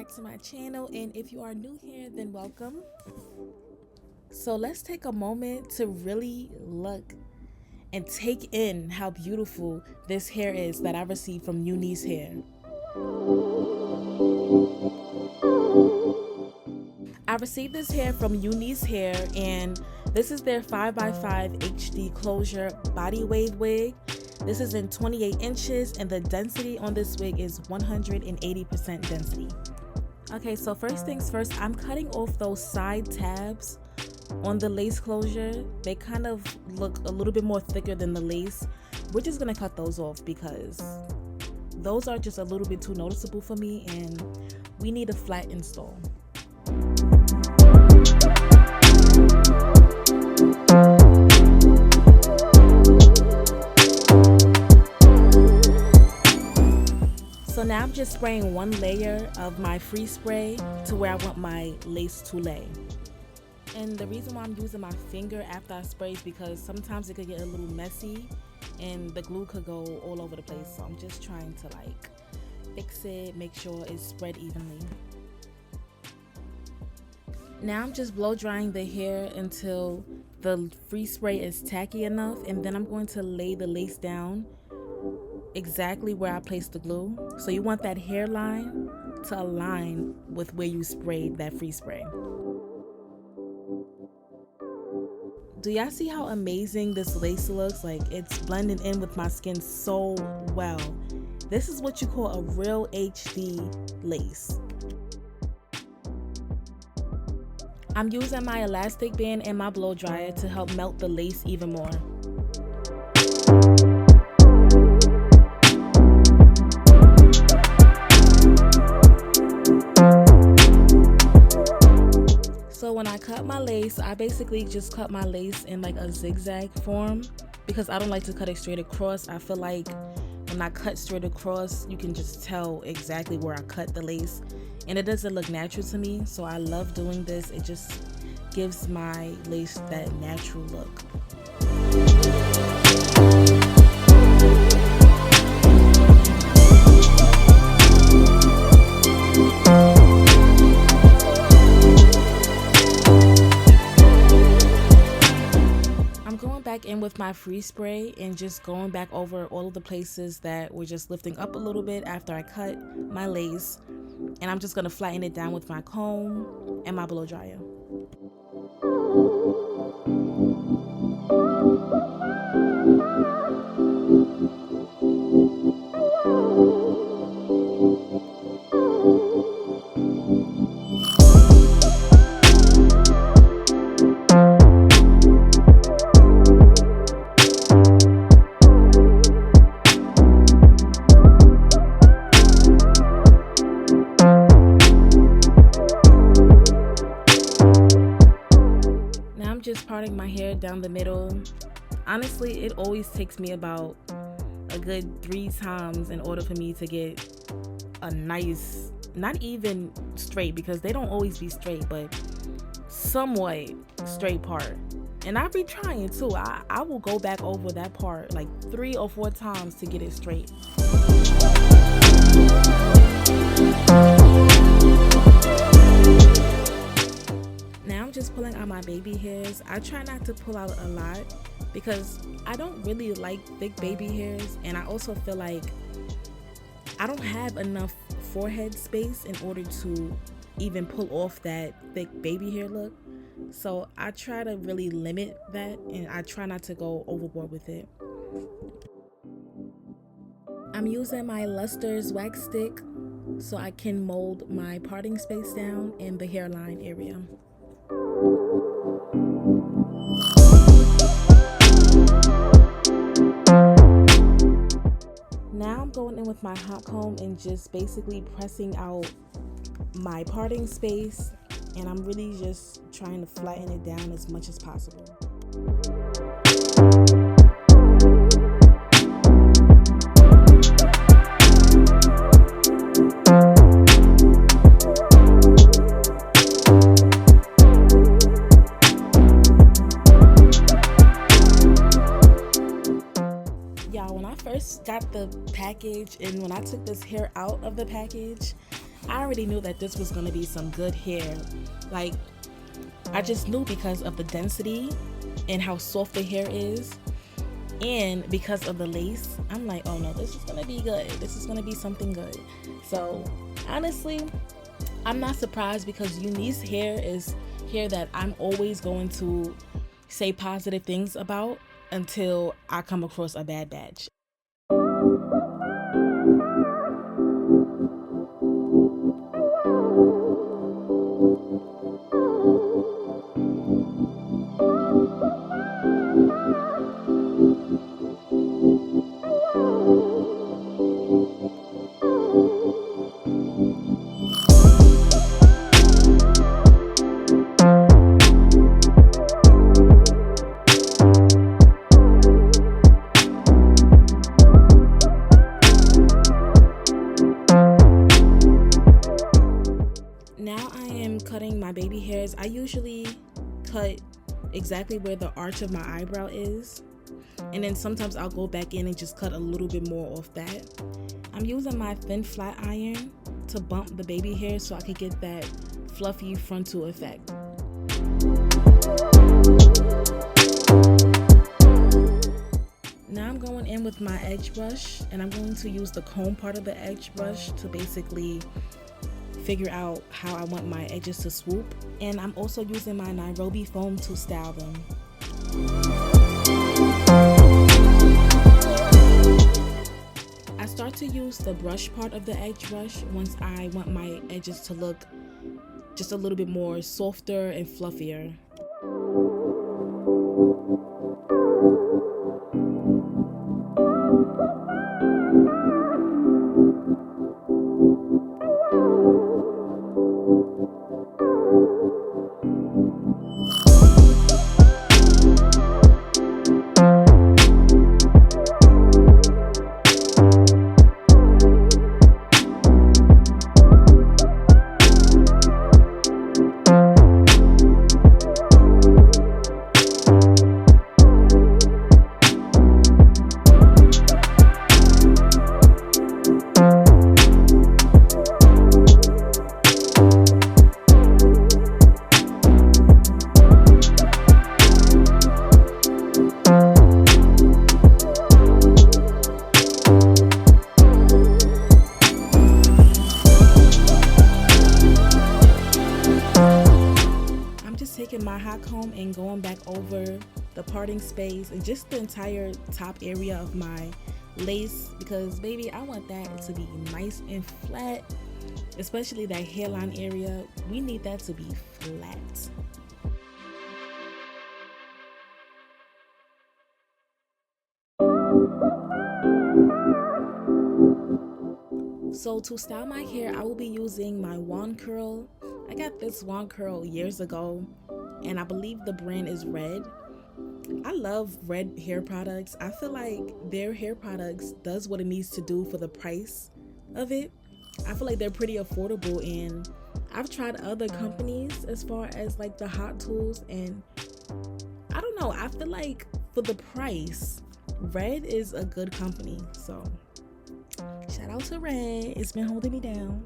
back to my channel, and if you are new here, then welcome. So let's take a moment to really look and take in how beautiful this hair is that I received from UNice hair. I received this hair from UNice hair, and this is their 5x5 HD closure body wave wig. This is in 28 inches, and the density on this wig is 180% density. Okay, so first things first, I'm cutting off those side tabs on the lace closure. They kind of look a little bit more thicker than the lace. We're just gonna cut those off because those are just a little bit too noticeable for me, and we need a flat install. So now I'm just spraying one layer of my free spray to where I want my lace to lay. And the reason why I'm using my finger after I spray is because sometimes it could get a little messy and the glue could go all over the place. So I'm just trying to fix it, make sure it's spread evenly. Now I'm just blow drying the hair until the free spray is tacky enough, and then I'm going to lay the lace down exactly where I placed the glue. So you want that hairline to align with where you sprayed that free spray. Do y'all see how amazing this lace looks? It's blending in with my skin so well. This is what you call a real HD lace. I'm using my elastic band and my blow dryer to help melt the lace even more. So when I cut my lace, I basically just cut my lace in a zigzag form because I don't like to cut it straight across. I feel like when I cut straight across, you can just tell exactly where I cut the lace, and it doesn't look natural to me. So I love doing this. It just gives my lace that natural look. In with my free spray and just going back over all of the places that were just lifting up a little bit after I cut my lace, and I'm just going to flatten it down with my comb and my blow dryer. Just parting my hair down the middle. Honestly, it always takes me about a good 3 times in order for me to get a nice, not even straight, because they don't always be straight, but somewhat straight part. And I be trying too. I will go back over that part 3 or 4 times to get it straight. I'm just pulling out my baby hairs. I try not to pull out a lot because I don't really like thick baby hairs, and I also feel like I don't have enough forehead space in order to even pull off that thick baby hair look. So I try to really limit that, and I try not to go overboard with it. I'm using my Luster's wax stick so I can mold my parting space down in the hairline area. Now I'm going in with my hot comb and just basically pressing out my parting space, and I'm really just trying to flatten it down as much as possible. Got the package, and when I took this hair out of the package, I already knew that this was gonna be some good hair. Like, I just knew because of the density and how soft the hair is, and because of the lace. I'm like, oh no, this is gonna be good. This is gonna be something good. So honestly, I'm not surprised, because UNice hair is hair that I'm always going to say positive things about until I come across a bad batch. Now I am cutting my baby hairs. I usually cut exactly where the arch of my eyebrow is, and then sometimes I'll go back in and just cut a little bit more off that. I'm using my thin flat iron to bump the baby hair so I could get that fluffy frontal effect. Now I'm going in with my edge brush, and I'm going to use the comb part of the edge brush to basically figure out how I want my edges to swoop. And I'm also using my Nairobi foam to style them. I start to use the brush part of the edge brush once I want my edges to look just a little bit more softer and fluffier. Taking my hot comb and going back over the parting space and just the entire top area of my lace, because baby, I want that to be nice and flat, especially that hairline area. We need that to be flat. So to style my hair, I will be using my wand curl. I got this wand curl years ago, and I believe the brand is Red. I love Red hair products. I feel like their hair products does what it needs to do for the price of it. I feel like they're pretty affordable, and I've tried other companies as far as like the hot tools, and I don't know, I feel like for the price, Red is a good company. So shout out to Red. It's been holding me down.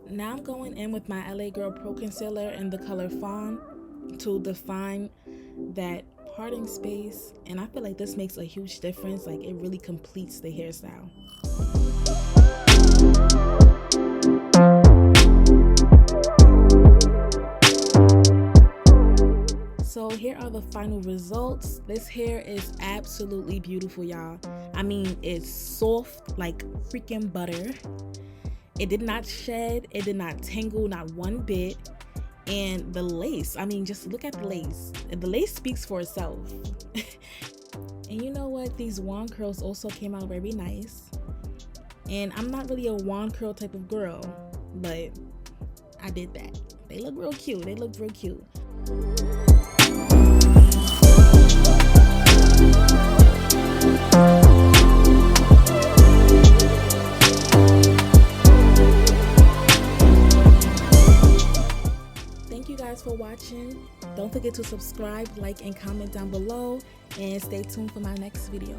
Now I'm going in with my LA Girl Pro Concealer in the color Fawn to define that parting space, and I feel like this makes a huge difference. Like, it really completes the hairstyle. So here are the final results. This hair is absolutely beautiful, y'all. I mean, it's soft like freaking butter. It did not shed, it did not tangle, not one bit. And the lace, I mean, just look at the lace. The lace speaks for itself. And you know what? These wand curls also came out very nice. And I'm not really a wand curl type of girl, but I did that. They look real cute. They look real cute. Thank you guys for watching. Don't forget to subscribe, like, and comment down below, and stay tuned for my next video.